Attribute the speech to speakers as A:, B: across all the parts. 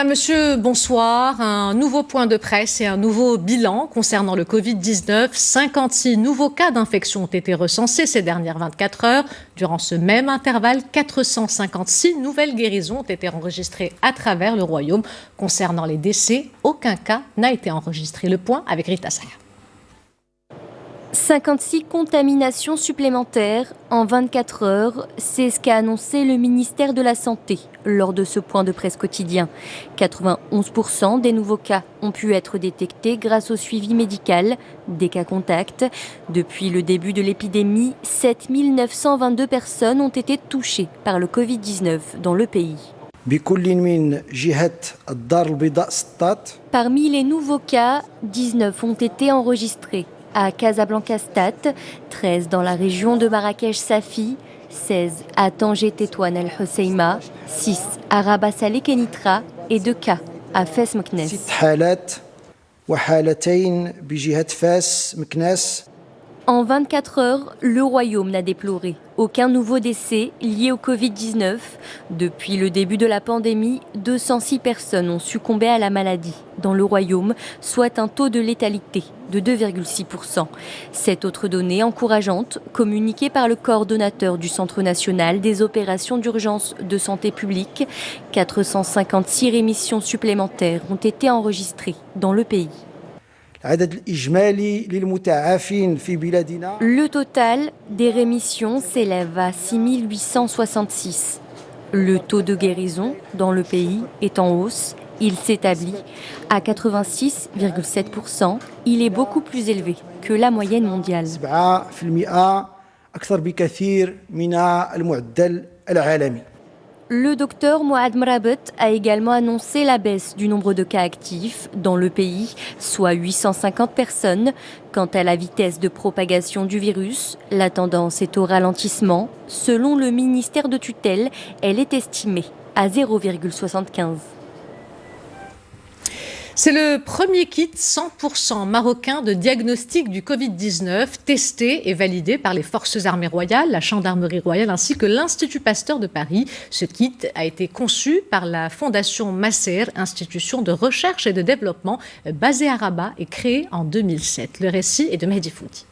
A: Madame, Monsieur, bonsoir. Un nouveau point de presse et un nouveau bilan concernant le Covid-19. 56 nouveaux cas d'infection ont été recensés ces dernières 24 heures. Durant ce même intervalle, 456 nouvelles guérisons ont été enregistrées à travers le royaume. Concernant les décès, aucun cas n'a été enregistré. Le point avec Rita Saya.
B: 56 contaminations supplémentaires en 24 heures, c'est ce qu'a annoncé le ministère de la Santé lors de ce point de presse quotidien. 91% des nouveaux cas ont pu être détectés grâce au suivi médical des cas contacts. Depuis le début de l'épidémie, 7 922 personnes ont été touchées par le Covid-19 dans le pays. Parmi les nouveaux cas, 19 ont été enregistrés à Casablanca-Stade, 13 dans la région de Marrakech-Safi, 16 à Tanger-Tétouan el-Hoceima, 6 à Rabat-Salé-Kenitra et 2 cas à Fès-Meknès. En 24 heures, le royaume n'a déploré aucun nouveau décès lié au Covid-19. Depuis le début de la pandémie, 206 personnes ont succombé à la maladie dans le royaume, soit un taux de létalité de 2,6%. Cette autre donnée encourageante, communiquée par le coordonnateur du Centre national des opérations d'urgence de santé publique, 456 rémissions supplémentaires ont été enregistrées dans le pays. Le total des rémissions s'élève à 6 866. Le taux de guérison dans le pays est en hausse. Il s'établit à 86,7%. Il est beaucoup plus élevé que la moyenne mondiale. Le docteur Moad Mrabet a également annoncé la baisse du nombre de cas actifs dans le pays, soit 850 personnes. Quant à la vitesse de propagation du virus, la tendance est au ralentissement. Selon le ministère de tutelle, elle est estimée à 0,75.
A: C'est le premier kit 100% marocain de diagnostic du Covid-19 testé et validé par les forces armées royales, la gendarmerie royale ainsi que l'Institut Pasteur de Paris. Ce kit a été conçu par la Fondation Masser, institution de recherche et de développement basée à Rabat et créée en 2007. Le récit est de Mehdi Foudi.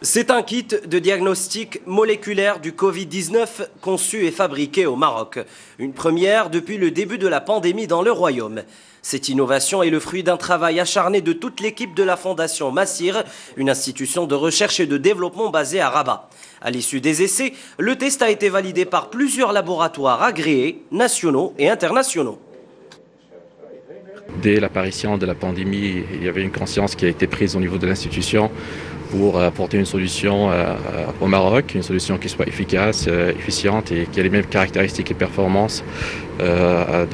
C: C'est un kit de diagnostic moléculaire du Covid-19 conçu et fabriqué au Maroc. Une première depuis le début de la pandémie dans le royaume. Cette innovation est le fruit d'un travail acharné de toute l'équipe de la Fondation Massir, une institution de recherche et de développement basée à Rabat. À l'issue des essais, le test a été validé par plusieurs laboratoires agréés, nationaux et internationaux.
D: Dès l'apparition de la pandémie, il y avait une conscience qui a été prise au niveau de l'institution pour apporter une solution au Maroc, une solution qui soit efficace, efficiente et qui ait les mêmes caractéristiques et performances en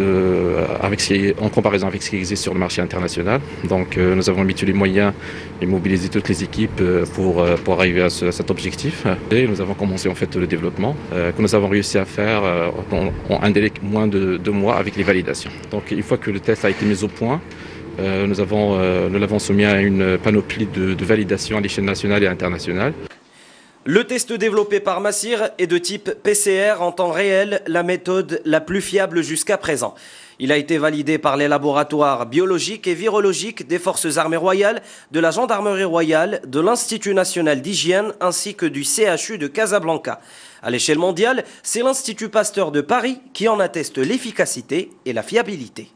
D: comparaison avec ce qui existe sur le marché international. Donc nous avons mis tous les moyens et mobilisé toutes les équipes pour arriver à cet objectif. Et nous avons commencé en fait le développement que nous avons réussi à faire en un délai moins de 2 mois avec les validations. Donc une fois que le test a été mis au point, nous l'avons soumis à une panoplie de validation à l'échelle nationale et internationale.
C: Le test développé par Massir est de type PCR en temps réel, la méthode la plus fiable jusqu'à présent. Il a été validé par les laboratoires biologiques et virologiques des Forces armées royales, de la Gendarmerie royale, de l'Institut national d'hygiène ainsi que du CHU de Casablanca. À l'échelle mondiale, c'est l'Institut Pasteur de Paris qui en atteste l'efficacité et la fiabilité.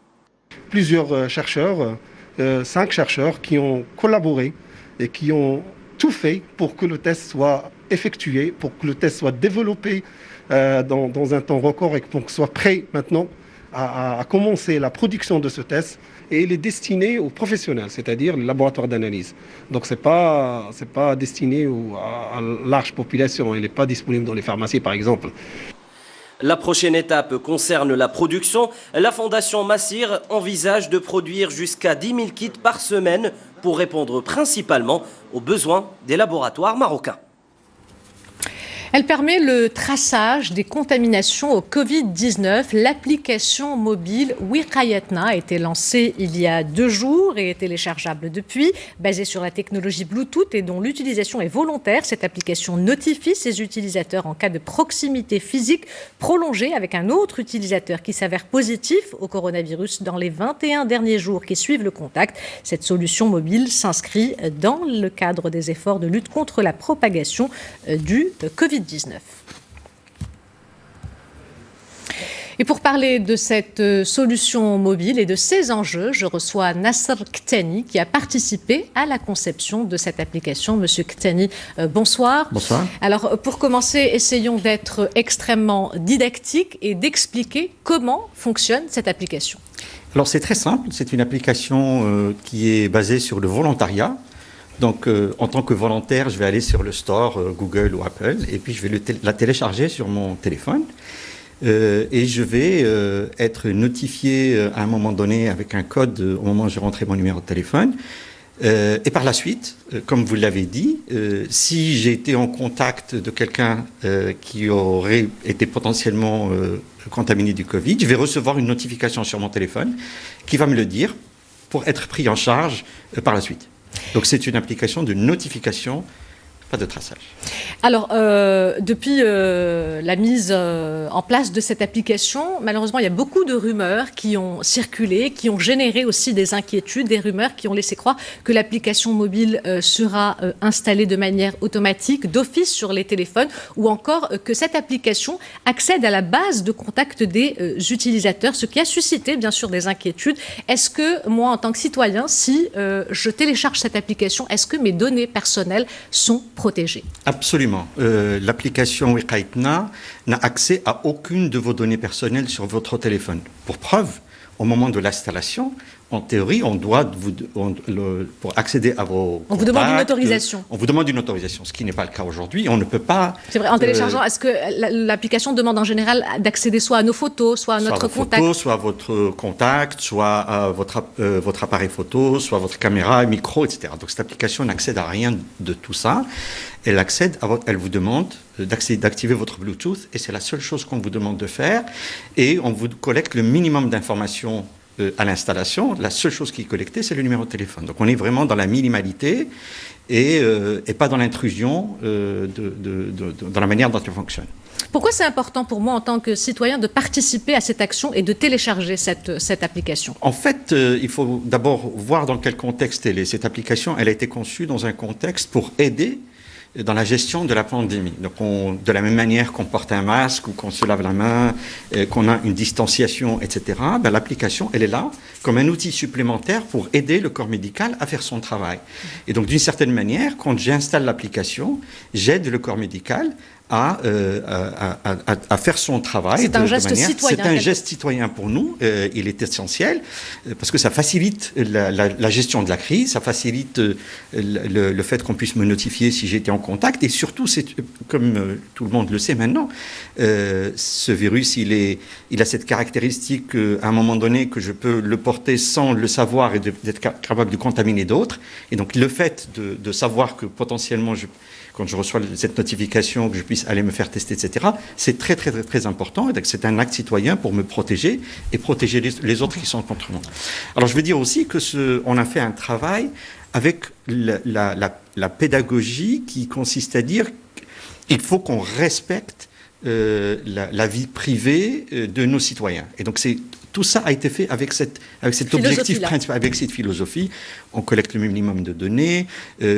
E: Plusieurs chercheurs, 5 chercheurs qui ont collaboré et qui ont tout fait pour que le test soit effectué, pour que le test soit développé dans un temps record et pour qu'il soit prêt maintenant à commencer la production de ce test. Et il est destiné aux professionnels, c'est-à-dire les laboratoires d'analyse. Donc c'est pas destiné à large population, il n'est pas disponible dans les pharmacies par exemple.
C: La prochaine étape concerne la production. La Fondation Massir envisage de produire jusqu'à 10 000 kits par semaine pour répondre principalement aux besoins des laboratoires marocains.
A: Elle permet le traçage des contaminations au Covid-19. L'application mobile Wiqayatna a été lancée il y a 2 jours et est téléchargeable depuis. Basée sur la technologie Bluetooth et dont l'utilisation est volontaire, cette application notifie ses utilisateurs en cas de proximité physique prolongée avec un autre utilisateur qui s'avère positif au coronavirus dans les 21 derniers jours qui suivent le contact. Cette solution mobile s'inscrit dans le cadre des efforts de lutte contre la propagation du Covid-19. Et pour parler de cette solution mobile et de ses enjeux, je reçois Nasser Ktani qui a participé à la conception de cette application. Monsieur Ktani, bonsoir.
F: Bonsoir.
A: Alors pour commencer, essayons d'être extrêmement didactiques et d'expliquer comment fonctionne cette application.
F: Alors c'est très simple, c'est une application qui est basée sur le volontariat. Donc, en tant que volontaire, je vais aller sur le store Google ou Apple et puis je vais la télécharger sur mon téléphone et je vais être notifié à un moment donné avec un code au moment où je rentre mon numéro de téléphone. Et par la suite, comme vous l'avez dit, si j'ai été en contact de quelqu'un qui aurait été potentiellement contaminé du Covid, je vais recevoir une notification sur mon téléphone qui va me le dire pour être pris en charge par la suite. Donc c'est une application de notification, pas de traçage.
A: Alors, depuis la mise en place de cette application, malheureusement, il y a beaucoup de rumeurs qui ont circulé, qui ont généré aussi des inquiétudes, des rumeurs qui ont laissé croire que l'application mobile sera installée de manière automatique, d'office sur les téléphones, ou encore que cette application accède à la base de contact des utilisateurs, ce qui a suscité bien sûr des inquiétudes. Est-ce que moi, en tant que citoyen, si je télécharge cette application, est-ce que mes données personnelles sont protégées?
F: Absolument. L'application Wiqayatna n'a accès à aucune de vos données personnelles sur votre téléphone. Pour preuve, au moment de l'installation, en théorie, on doit pour accéder à vos
A: on vous demande une autorisation.
F: On vous demande une autorisation, ce qui n'est pas le cas aujourd'hui. On ne peut pas...
A: C'est vrai, en téléchargeant, est-ce que l'application demande en général d'accéder soit à nos photos, soit à notre contact,
F: soit à votre contact, soit à votre appareil photo, soit à votre caméra, micro, etc. Donc cette application n'accède à rien de tout ça. Elle vous demande d'activer votre Bluetooth et c'est la seule chose qu'on vous demande de faire. Et on vous collecte le minimum d'informations à l'installation. La seule chose qui est collectée, c'est le numéro de téléphone. Donc on est vraiment dans la minimalité et pas dans l'intrusion dans la manière dont elle fonctionne.
A: Pourquoi c'est important pour moi en tant que citoyen de participer à cette action et de télécharger cette application? En
F: fait, il faut d'abord voir dans quel contexte elle est. Cette application, elle a été conçue dans un contexte pour aider dans la gestion de la pandémie. Donc, de la même manière qu'on porte un masque ou qu'on se lave la main, qu'on a une distanciation, etc., l'application, elle est là comme un outil supplémentaire pour aider le corps médical à faire son travail. Et donc, d'une certaine manière, quand j'installe l'application, j'aide le corps médical à faire son travail.
A: C'est un geste citoyen.
F: C'est un geste citoyen pour nous. Il est essentiel parce que ça facilite la gestion de la crise, ça facilite le fait qu'on puisse me notifier si j'ai été en contact. Et surtout, c'est comme tout le monde le sait maintenant, ce virus, il a cette caractéristique à un moment donné que je peux le porter sans le savoir et d'être capable de contaminer d'autres. Et donc, le fait de savoir que potentiellement, quand je reçois cette notification, que je puisse aller me faire tester, etc., c'est très, très, très, très important. Et donc, c'est un acte citoyen pour me protéger et protéger les autres qui sont contre moi. Alors, je veux dire aussi qu'on a fait un travail avec la pédagogie qui consiste à dire qu'il faut qu'on respecte la vie privée de nos citoyens. Et donc, tout ça a été fait avec cet objectif principal, avec cette philosophie. On collecte le minimum de données,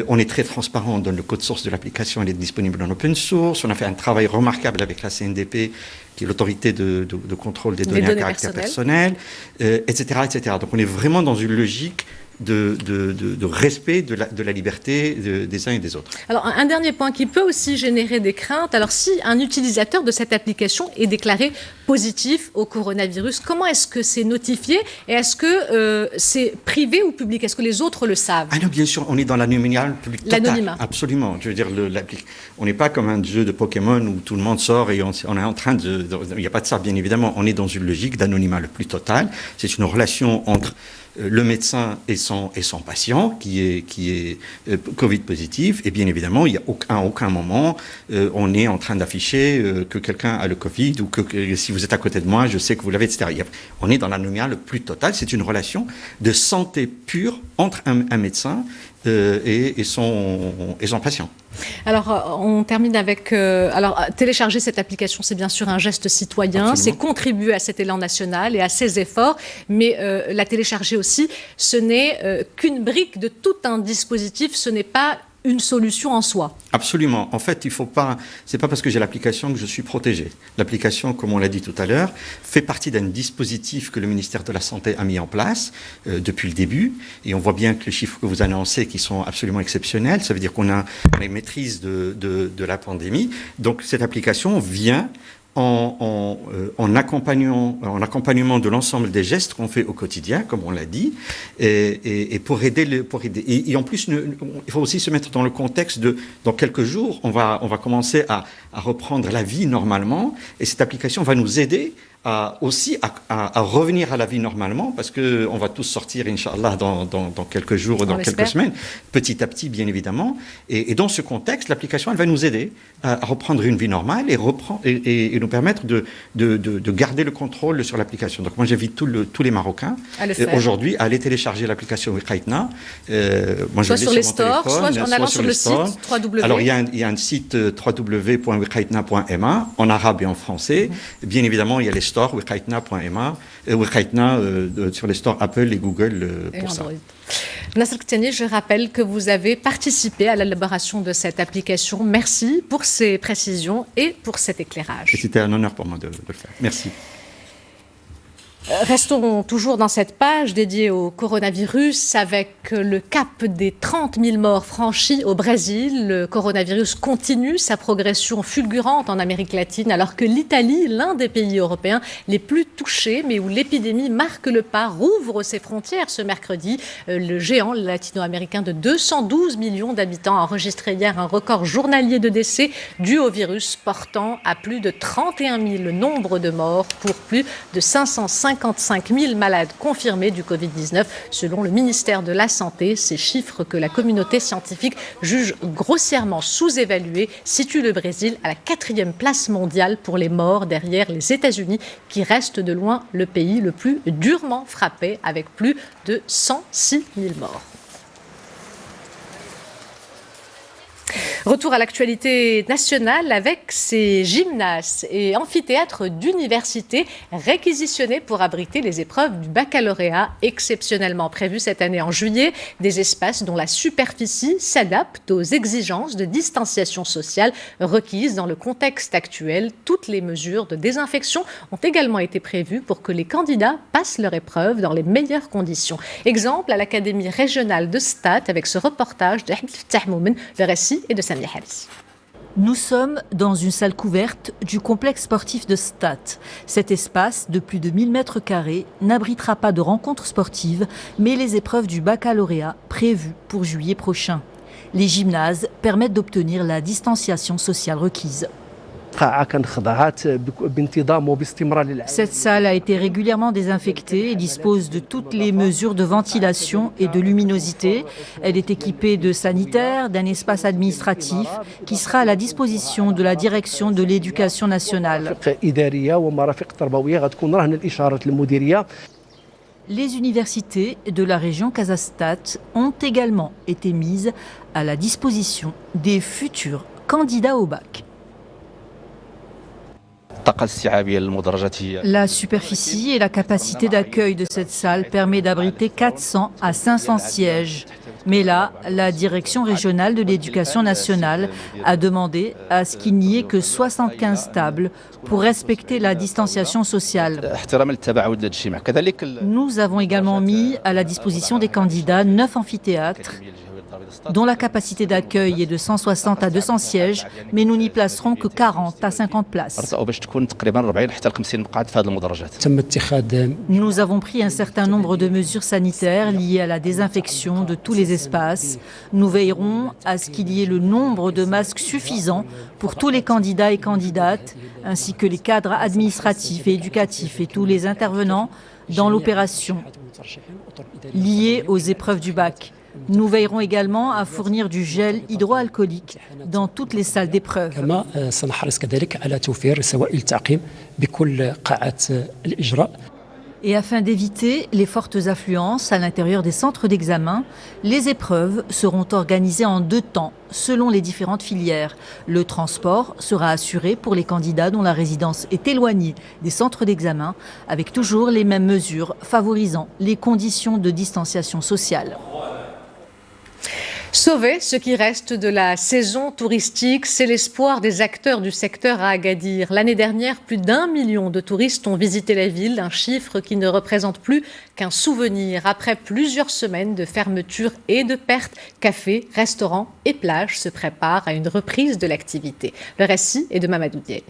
F: on est très transparent, on donne le code source de l'application, elle est disponible en open source. On a fait un travail remarquable avec la CNDP, qui est l'autorité de contrôle des données à caractère personnel, etc., etc. Donc on est vraiment dans une logique de respect de la liberté des uns et des autres.
A: Alors, un dernier point qui peut aussi générer des craintes. Alors, si un utilisateur de cette application est déclaré positif au coronavirus, comment est-ce que c'est notifié et est-ce que c'est privé ou public? Est-ce que les autres le savent?
F: Ah non, bien sûr, on est dans l'anonymat public total.
A: L'anonymat.
F: Absolument. Je veux dire, on n'est pas comme un jeu de Pokémon où tout le monde sort et on est en train il n'y a pas de ça, bien évidemment. On est dans une logique d'anonymat le plus total. C'est une relation entre le médecin et son patient qui est Covid positif. Et bien évidemment, il y a à aucun moment on est en train d'afficher que quelqu'un a le Covid ou que si vous êtes à côté de moi, je sais que vous l'avez, etc. On est dans l'anonymat le plus total. C'est une relation de santé pure entre un médecin et son patient.
A: Alors, on termine avec... télécharger cette application, c'est bien sûr un geste citoyen,
F: Absolument.
A: c'est contribuer à cet élan national et à ces efforts, mais la télécharger aussi, ce n'est qu'une brique de tout un dispositif, ce n'est pas une solution en soi.
F: Absolument. En fait, c'est pas parce que j'ai l'application que je suis protégé. L'application, comme on l'a dit tout à l'heure, fait partie d'un dispositif que le ministère de la Santé a mis en place depuis le début. Et on voit bien que les chiffres que vous annoncez qui sont absolument exceptionnels, ça veut dire qu'on a une maîtrise de la pandémie. Donc, cette application vient en accompagnement de l'ensemble des gestes qu'on fait au quotidien, comme on l'a dit, et pour aider. Et en plus, il faut aussi se mettre dans le contexte de, dans quelques jours, on va commencer à reprendre la vie normalement, et cette application va nous aider à revenir à la vie normalement, parce qu'on va tous sortir, Inch'Allah, dans quelques jours ou dans quelques semaines, petit à petit, bien évidemment. Et dans ce contexte, l'application, elle va nous aider à reprendre une vie normale et nous permettre de garder le contrôle sur l'application. Donc moi, j'invite tous les Marocains aujourd'hui à aller télécharger l'application Wiqaitna.
A: Soit sur les stores, soit en allant sur le site www.
F: Alors, il y a un site www.wiqaitna.ma en arabe et en français. Bien évidemment, il y a les stores wiqaitna.ma Wiqaitna sur les stores Apple et Google pour ça.
A: Nasser Kettani, je rappelle que vous avez participé à l'élaboration de cette application. Merci pour ces précisions et pour cet éclairage.
F: Et c'était un honneur pour moi de le faire. Merci.
A: Restons toujours dans cette page dédiée au coronavirus avec le cap des 30 000 morts franchis au Brésil. Le coronavirus continue sa progression fulgurante en Amérique latine alors que l'Italie, l'un des pays européens les plus touchés mais où l'épidémie marque le pas, rouvre ses frontières ce mercredi. Le géant latino-américain de 212 millions d'habitants a enregistré hier un record journalier de décès dû au virus, portant à plus de 31 000 le nombre de morts pour plus de 555 000 malades confirmés du Covid-19, selon le ministère de la Santé. Ces chiffres que la communauté scientifique juge grossièrement sous-évalués situent le Brésil à la 4e place mondiale pour les morts, derrière les États-Unis, qui restent de loin le pays le plus durement frappé, avec plus de 106 000 morts. Retour à l'actualité nationale avec ces gymnases et amphithéâtres d'université réquisitionnés pour abriter les épreuves du baccalauréat exceptionnellement prévues cette année en juillet. Des espaces dont la superficie s'adapte aux exigences de distanciation sociale requises dans le contexte actuel. Toutes les mesures de désinfection ont également été prévues pour que les candidats passent leur épreuve dans les meilleures conditions. Exemple à l'Académie régionale de Stade avec ce reportage de Abdel Fattah Moumen, le récit et de Samia Haris.
G: Nous sommes dans une salle couverte du complexe sportif de Stade. Cet espace de plus de 1000 mètres carrés n'abritera pas de rencontres sportives, mais les épreuves du baccalauréat prévues pour juillet prochain. Les gymnases permettent d'obtenir la distanciation sociale requise. Cette salle a été régulièrement désinfectée et dispose de toutes les mesures de ventilation et de luminosité. Elle est équipée de sanitaires, d'un espace administratif qui sera à la disposition de la direction de l'éducation nationale. Les universités de la région Casa-Stade ont également été mises à la disposition des futurs candidats au bac. La superficie et la capacité d'accueil de cette salle permet d'abriter 400 à 500 sièges. Mais là, la direction régionale de l'éducation nationale a demandé à ce qu'il n'y ait que 75 tables pour respecter la distanciation sociale. Nous avons également mis à la disposition des candidats 9 amphithéâtres dont la capacité d'accueil est de 160 à 200 sièges, mais nous n'y placerons que 40 à 50 places. Nous avons pris un certain nombre de mesures sanitaires liées à la désinfection de tous les espaces. Nous veillerons à ce qu'il y ait le nombre de masques suffisant pour tous les candidats et candidates, ainsi que les cadres administratifs et éducatifs et tous les intervenants, dans l'opération liée aux épreuves du bac. Nous veillerons également à fournir du gel hydroalcoolique dans toutes les salles d'épreuve. Et afin d'éviter les fortes affluences à l'intérieur des centres d'examen, les épreuves seront organisées en 2 temps, selon les différentes filières. Le transport sera assuré pour les candidats dont la résidence est éloignée des centres d'examen, avec toujours les mêmes mesures favorisant les conditions de distanciation sociale.
A: Sauver ce qui reste de la saison touristique, c'est l'espoir des acteurs du secteur à Agadir. L'année dernière, plus d'1 million de touristes ont visité la ville, un chiffre qui ne représente plus qu'un souvenir. Après plusieurs semaines de fermeture et de pertes, cafés, restaurants et plages se préparent à une reprise de l'activité. Le récit est de Mamadou Dié.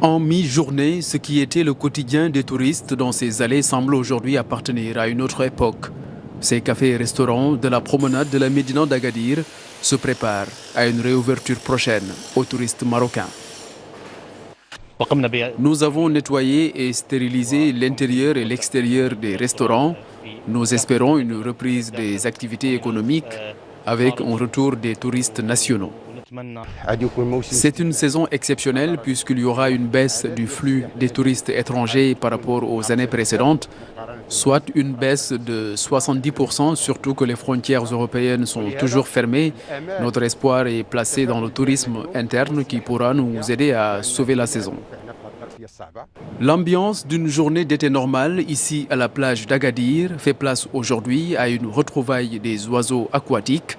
H: En mi-journée, ce qui était le quotidien des touristes dans ces allées semble aujourd'hui appartenir à une autre époque. Ces cafés et restaurants de la promenade de la Médina d'Agadir se préparent à une réouverture prochaine aux touristes marocains. Nous avons nettoyé et stérilisé l'intérieur et l'extérieur des restaurants. Nous espérons une reprise des activités économiques avec un retour des touristes nationaux. C'est une saison exceptionnelle puisqu'il y aura une baisse du flux des touristes étrangers par rapport aux années précédentes, soit une baisse de 70%, surtout que les frontières européennes sont toujours fermées. Notre espoir est placé dans le tourisme interne qui pourra nous aider à sauver la saison. L'ambiance d'une journée d'été normale ici à la plage d'Agadir fait place aujourd'hui à une retrouvaille des oiseaux aquatiques.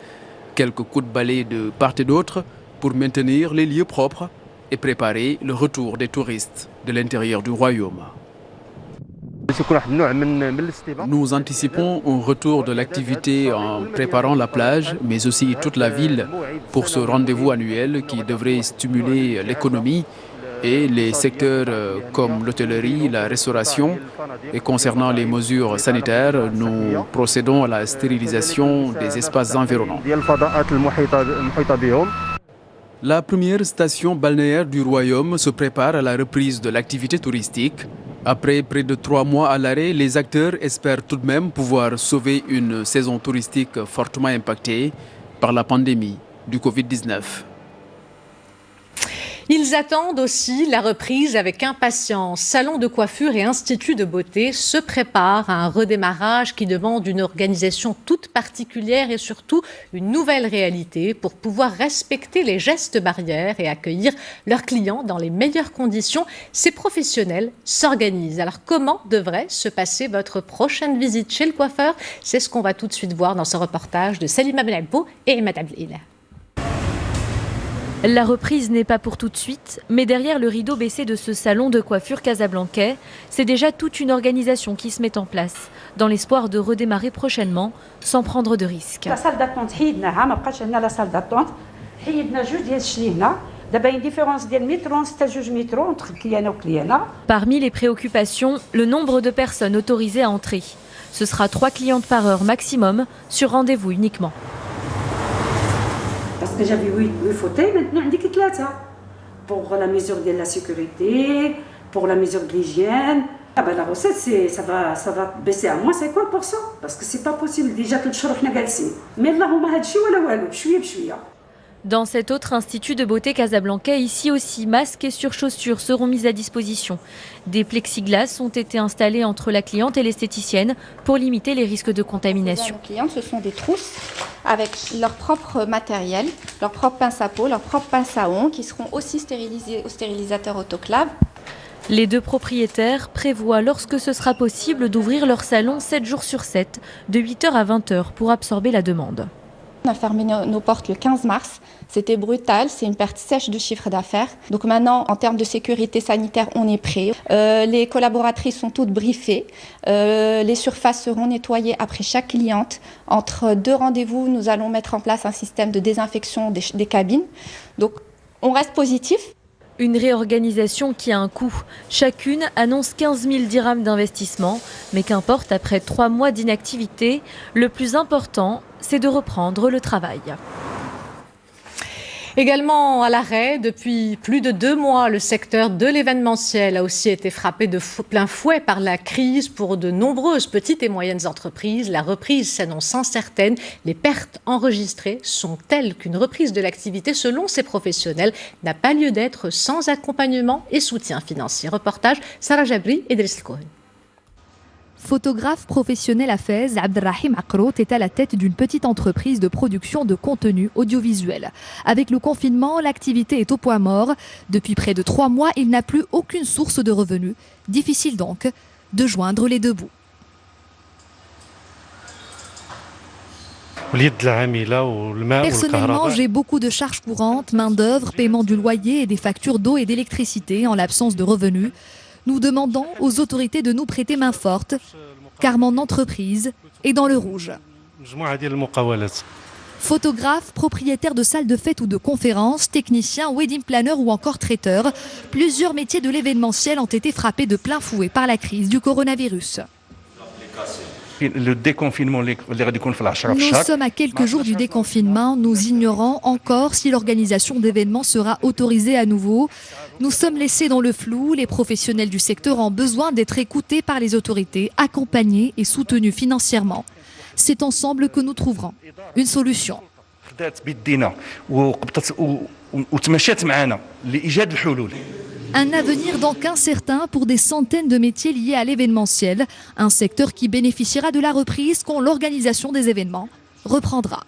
H: Quelques coups de balai de part et d'autre pour maintenir les lieux propres et préparer le retour des touristes de l'intérieur du royaume. Nous anticipons un retour de l'activité en préparant la plage, mais aussi toute la ville pour ce rendez-vous annuel qui devrait stimuler l'économie et les secteurs comme l'hôtellerie, la restauration. Et concernant les mesures sanitaires, nous procédons à la stérilisation des espaces environnants. La première station balnéaire du royaume se prépare à la reprise de l'activité touristique. Après près de 3 mois à l'arrêt, les acteurs espèrent tout de même pouvoir sauver une saison touristique fortement impactée par la pandémie du Covid-19.
A: Ils attendent aussi la reprise avec impatience. Salons de coiffure et instituts de beauté se préparent à un redémarrage qui demande une organisation toute particulière et surtout une nouvelle réalité pour pouvoir respecter les gestes barrières et accueillir leurs clients dans les meilleures conditions. Ces professionnels s'organisent. Alors comment devrait se passer votre prochaine visite chez le coiffeur? C'est ce qu'on va tout de suite voir dans ce reportage de Salima Benalbo et Emad Abdelila.
B: La reprise n'est pas pour tout de suite, mais derrière le rideau baissé de ce salon de coiffure casablancais, c'est déjà toute une organisation qui se met en place, dans l'espoir de redémarrer prochainement, sans prendre de risques.
I: La salle d'attente, la salle d'attente,
B: Parmi les préoccupations, le nombre de personnes autorisées à entrer. Ce sera 3 clientes par heure maximum, sur rendez-vous uniquement.
I: Parce que j'avais 8 fauteuils, maintenant on dit que 3. Pour la mesure de la sécurité, pour la mesure de l'hygiène. La recette, ça va baisser à moins 50%. Parce que c'est pas possible. Déjà, tout le jour, on est galsé. Mais là, on a dit que
B: Dans cet autre institut de beauté casablancais, ici aussi, masques et surchaussures seront mis à disposition. Des plexiglas ont été installés entre la cliente et l'esthéticienne pour limiter les risques de contamination.
J: Nos clientes, ce sont des trousses avec leur propre matériel, leur propre pince à peau, leur propre pince à ongles qui seront aussi stérilisées au stérilisateur autoclave.
B: Les 2 propriétaires prévoient, lorsque ce sera possible, d'ouvrir leur salon 7 jours sur 7, de 8h à 20h, pour absorber la demande.
J: On a fermé nos portes le 15 mars. C'était brutal, c'est une perte sèche de chiffre d'affaires. Donc maintenant, en termes de sécurité sanitaire, on est prêt. Les collaboratrices sont toutes briefées. Les surfaces seront nettoyées après chaque cliente. Entre 2 rendez-vous, nous allons mettre en place un système de désinfection des cabines. Donc on reste positif.
B: Une réorganisation qui a un coût. Chacune annonce 15 000 dirhams d'investissement. Mais qu'importe, après 3 mois d'inactivité, le plus important, c'est de reprendre le travail.
A: Également à l'arrêt, depuis plus de 2 mois, le secteur de l'événementiel a aussi été frappé de plein fouet par la crise pour de nombreuses petites et moyennes entreprises. La reprise s'annonce incertaine. Les pertes enregistrées sont telles qu'une reprise de l'activité, selon ces professionnels, n'a pas lieu d'être sans accompagnement et soutien financier. Reportage Sarah Jabri et Driss Cohen.
K: Photographe professionnel à Fès, Abdelrahim Akrout est à la tête d'une petite entreprise de production de contenu audiovisuel. Avec le confinement, l'activité est au point mort. Depuis près de 3 mois, il n'a plus aucune source de revenus. Difficile donc de joindre les deux bouts. Personnellement, j'ai beaucoup de charges courantes, main-d'œuvre, paiement du loyer et des factures d'eau et d'électricité en l'absence de revenus. Nous demandons aux autorités de nous prêter main forte, car mon entreprise est dans le rouge. Photographe, propriétaire de salles de fête ou de conférences, technicien, wedding planner ou encore traiteur, plusieurs métiers de l'événementiel ont été frappés de plein fouet par la crise du coronavirus. Nous sommes à quelques jours du déconfinement. Nous ignorons encore si l'organisation d'événements sera autorisée à nouveau. Nous sommes laissés dans le flou. Les professionnels du secteur ont besoin d'être écoutés par les autorités, accompagnés et soutenus financièrement. C'est ensemble que nous trouverons une solution. Un avenir donc incertain pour des centaines de métiers liés à l'événementiel, un secteur qui bénéficiera de la reprise quand l'organisation des événements reprendra.